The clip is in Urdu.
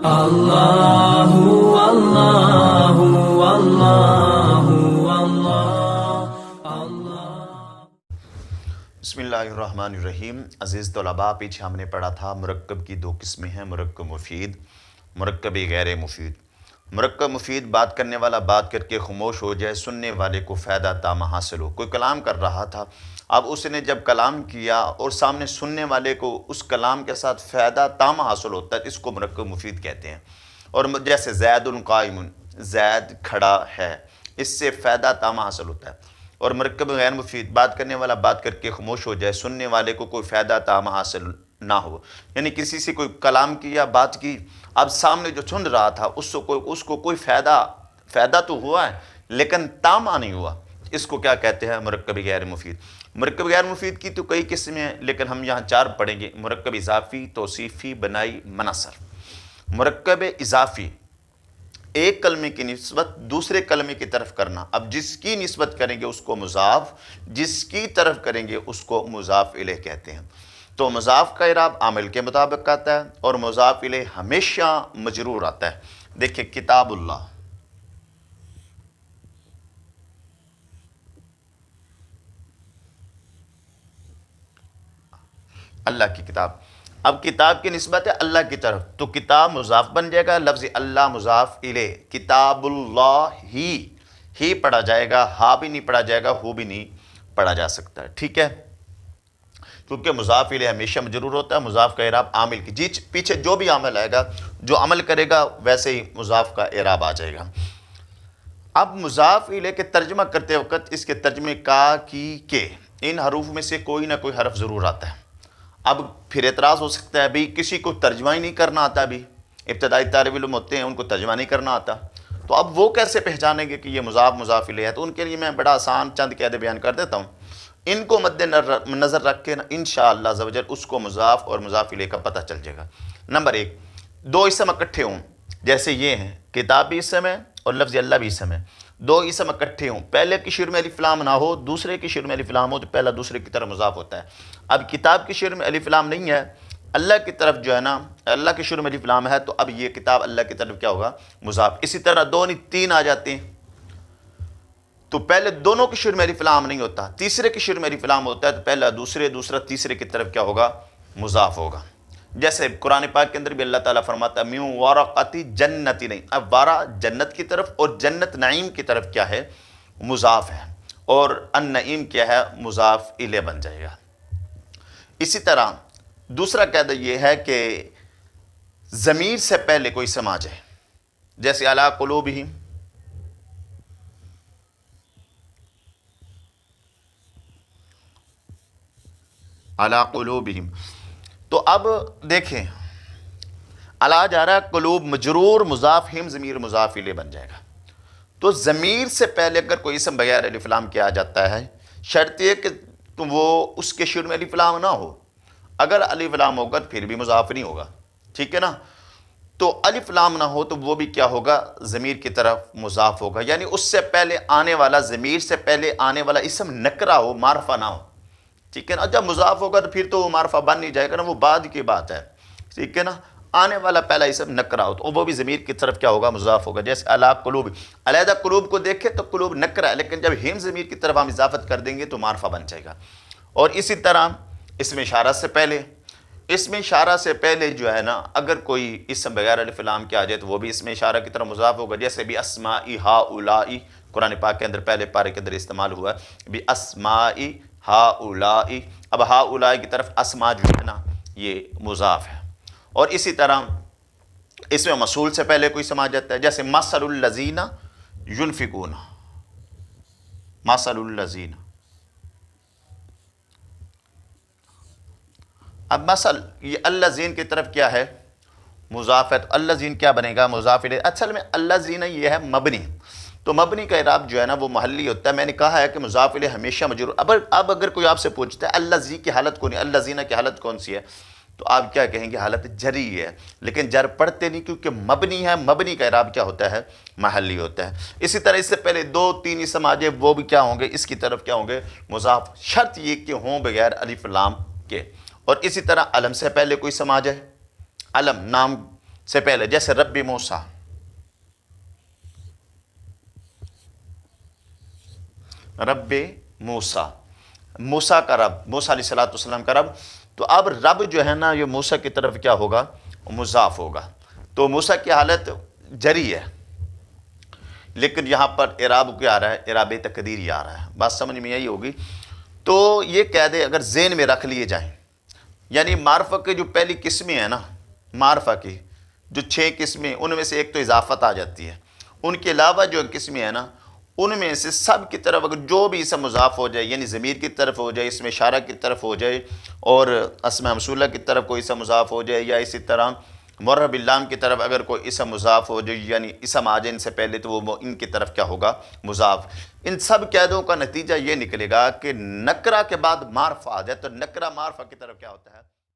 اللہ اللہ اللہ اللہ۔ بسم اللہ الرحمن الرحیم۔ عزیز طلباء، پیچھے ہم نے پڑھا تھا مرکب کی دو قسمیں ہیں، مرکب مفید، مرکب غیر مفید۔ مرکب مفید بات کرنے والا بات کر کے خاموش ہو جائے، سننے والے کو فائدہ تام حاصل ہو۔ کوئی کلام کر رہا تھا، اب اس نے جب کلام کیا اور سامنے سننے والے کو اس کلام کے ساتھ فائدہ تام حاصل ہوتا ہے، اس کو مرکب مفید کہتے ہیں۔ اور جیسے زید قائم، زید کھڑا ہے، اس سے فائدہ تام حاصل ہوتا ہے۔ اور مرکب غیر مفید بات کرنے والا بات کر کے خاموش ہو جائے، سننے والے کو کوئی فائدہ تام حاصل نہ ہو، یعنی کسی سے کوئی کلام کیا، بات کی، اب سامنے جو سن رہا تھا اس کو کوئی فائدہ تو ہوا ہے لیکن تامہ نہیں ہوا، اس کو کیا کہتے ہیں؟ مرکب غیر مفید۔ مرکب غیر مفید کی تو کئی قسمیں ہیں لیکن ہم یہاں چار پڑھیں گے: مرکب اضافی، توصیفی، بنائی، منحصر۔ مرکب اضافی، ایک کلمے کی نسبت دوسرے کلمے کی طرف کرنا۔ اب جس کی نسبت کریں گے اس کو مضاف، جس کی طرف کریں گے اس کو مضاف الیہ کہتے ہیں۔ تو مضاف کا اعراب عامل کے مطابق آتا ہے اور مضاف الیہ ہمیشہ مجرور آتا ہے۔ دیکھیں کتاب اللہ، اللہ کی کتاب، اب کتاب کی نسبت ہے اللہ کی طرف تو کتاب مضاف بن جائے گا، لفظ اللہ مضاف الیہ، کتاب اللہ ہی پڑھا جائے گا، ہا بھی نہیں پڑھا جائے گا، ہو بھی نہیں پڑھا جا سکتا ہے، ٹھیک ہے؟ کیونکہ مضاف الیہ ہمیشہ مجرور ہوتا ہے، مضاف کا اعراب عامل کی جی پیچھے جو بھی عامل آئے گا، جو عمل کرے گا ویسے ہی مضاف کا اعراب آ جائے گا۔ اب مضاف الیہ کے ترجمہ کرتے وقت اس کے ترجمے کا کی کے ان حروف میں سے کوئی نہ کوئی حرف ضرور آتا ہے۔ اب پھر اعتراض ہو سکتا ہے، بھئی کسی کو ترجمہ ہی نہیں کرنا آتا، بھی ابتدائی طالب علم ہوتے ہیں ان کو ترجمہ نہیں کرنا آتا، تو اب وہ کیسے پہچانیں گے کہ یہ مضاف الیہ ہے؟ تو ان کے لیے میں بڑا آسان چند قاعدے بیان کر دیتا ہوں۔ ان کو مد نظر رکھ کے انشاءاللہ عز و جل اس کو مضاف اور مضاف الیہ کا پتہ چل جائے گا۔ نمبر ایک، دو اسم اکٹھے ہوں، جیسے یہ ہیں کتاب بھی اسم ہے اور لفظ اللہ بھی اسم ہے، دو اسم اکٹھے ہوں، پہلے کی شروع میں الف لام نہ ہو، دوسرے کی شروع میں الف لام ہو، تو پہلا دوسرے کی طرف مضاف ہوتا ہے۔ اب کتاب کی شروع میں الف لام نہیں ہے، اللہ کی طرف جو ہے نا، اللہ کی شروع میں الف لام ہے، تو اب یہ کتاب اللہ کی طرف کیا ہوگا؟ مضاف۔ اسی طرح دو نہیں تین آ جاتے ہیں تو پہلے دونوں کی شروع میں الف لام نہیں ہوتا، تیسرے کی شروع میں الف لام ہوتا ہے تو پہلا دوسرا تیسرے کی طرف کیا ہوگا؟ مضاف ہوگا۔ جیسے قرآن پاک کے اندر بھی اللہ تعالیٰ فرماتا ہے من ورقۃ جنت نہیں، اب وارا جنت کی طرف اور جنت نعیم کی طرف کیا ہے؟ مضاف ہے، اور النعیم کیا ہے؟ مضاف الیہ بن جائے گا۔ اسی طرح دوسرا قاعدہ یہ ہے کہ ضمیر سے پہلے کوئی اسم آ جائے، جیسے علی قلوبہم، علی قلوبہم، تو اب دیکھیں علا جا رہا ہے، قلوب مجرور، مضاف ہم ضمیر مضاف الیہ بن جائے گا۔ تو ضمیر سے پہلے اگر کوئی اسم بغیر الف لام کے آ جاتا ہے، شرط یہ کہ وہ اس کے شروع میں الف لام نہ ہو، اگر الف لام ہوگا پھر بھی مضاف نہیں ہوگا، ٹھیک ہے نا؟ تو الف لام نہ ہو تو وہ بھی کیا ہوگا؟ ضمیر کی طرف مضاف ہوگا، یعنی اس سے پہلے آنے والا، ضمیر سے پہلے آنے والا اسم نکرہ ہو، معرفہ نہ ہو، ٹھیک ہے نا؟ جب مضاف ہوگا تو پھر تو وہ معرفہ بن نہیں جائے گا نا، وہ بعد کی بات ہے، ٹھیک ہے نا؟ آنے والا پہلا اسم نکرہ ہو تو وہ بھی ضمیر کی طرف کیا ہوگا؟ مضاف ہوگا۔ جیسے علی قلوب، علیحدہ قلوب کو دیکھے تو قلوب نکرہ ہے، لیکن جب ہم ضمیر کی طرف ہم اضافت کر دیں گے تو معرفہ بن جائے گا۔ اور اسی طرح اسم اشارہ سے پہلے، اسم اشارہ سے پہلے جو ہے نا، اگر کوئی اسم بغیر الف لام کے آ جائے تو وہ بھی اسم اشارہ کی طرف مضاف ہوگا، جیسے بھی اسمائی ہاؤلائی قرآن پاک کے اندر پہلے پارے کے اندر استعمال ہوا ہے، بھی اسمائی ہاؤلائی، اب ہاؤلائی کی طرف اسما جو ہے نا یہ مضاف ہے۔ اور اسی طرح اس میں موصول سے پہلے کوئی اسم آ جاتا ہے، جیسے مثل الذین ینفقون، مثل الذین، اب مثل یہ الذین کی طرف کیا ہے؟ مضاف ہے، تو الذین کیا بنے گا؟ مضاف الیہ۔ اصل میں الذین یہ ہے مبنی، تو مبنی کا اعراب جو ہے نا وہ محلی ہوتا ہے۔ میں نے کہا ہے کہ مضاف الیہ ہمیشہ مجرور۔ اب اگر کوئی آپ سے پوچھتا ہے الذی کی حالت کون ہے، الذین کی حالت کون سی ہے، تو آپ کیا کہیں گے؟ حالت جری ہے، لیکن جر پڑھتے نہیں کیونکہ مبنی ہے، مبنی کا اعراب کیا ہوتا ہے؟ محلی ہوتا ہے۔ اسی طرح اس سے پہلے دو تین اسم آ جائے وہ بھی کیا ہوں گے؟ اس کی طرف کیا ہوں گے؟ مضاف، شرط یہ کہ ہوں بغیر الف لام کے۔ اور اسی طرح علم سے پہلے کوئی اسم آ جائے، علم نام سے پہلے، جیسے رب موسیٰ، رب موسیٰ، موسیٰ کا رب، موسیٰ علیہ السلام کا رب. تو اب رب جو ہے نا یہ موسیٰ کی طرف کیا ہوگا؟ مضاف ہوگا. تو موسیٰ کی حالت جری ہے، لیکن یہاں پر اعراب کیا آ رہا ہے؟ اعراب تقدیری آ رہا ہے. بات سمجھ میں یہی ہوگی. تو یہ قاعدے اگر ذہن میں رکھ لیے جائیں، یعنی معرفہ کی جو پہلی قسمیں ہیں نا، معرفہ کی جو 6 قسمیں، ان میں سے ایک تو اضافت آ جاتی ہے. ان کے علاوہ جو قسمیں ہیں نا، ان میں سے سب کی طرف اگر جو بھی اسم مضاف ہو جائے، یعنی ضمیر کی طرف ہو جائے، اسم اشارہ کی طرف ہو جائے، اور اسماء موصولہ کی طرف کوئی اسم مضاف ہو جائے، یا اسی طرح معرب باللام کی طرف اگر کوئی اسم مضاف ہو جائے، یعنی اسم آ جائے ان سے پہلے، تو وہ ان کی طرف کیا ہوگا؟ مضاف. ان سب قیدوں کا نتیجہ یہ نکلے گا کہ نکرہ کے بعد معرفہ آ جائے تو نکرہ معرفہ کی طرف کیا ہوتا ہے؟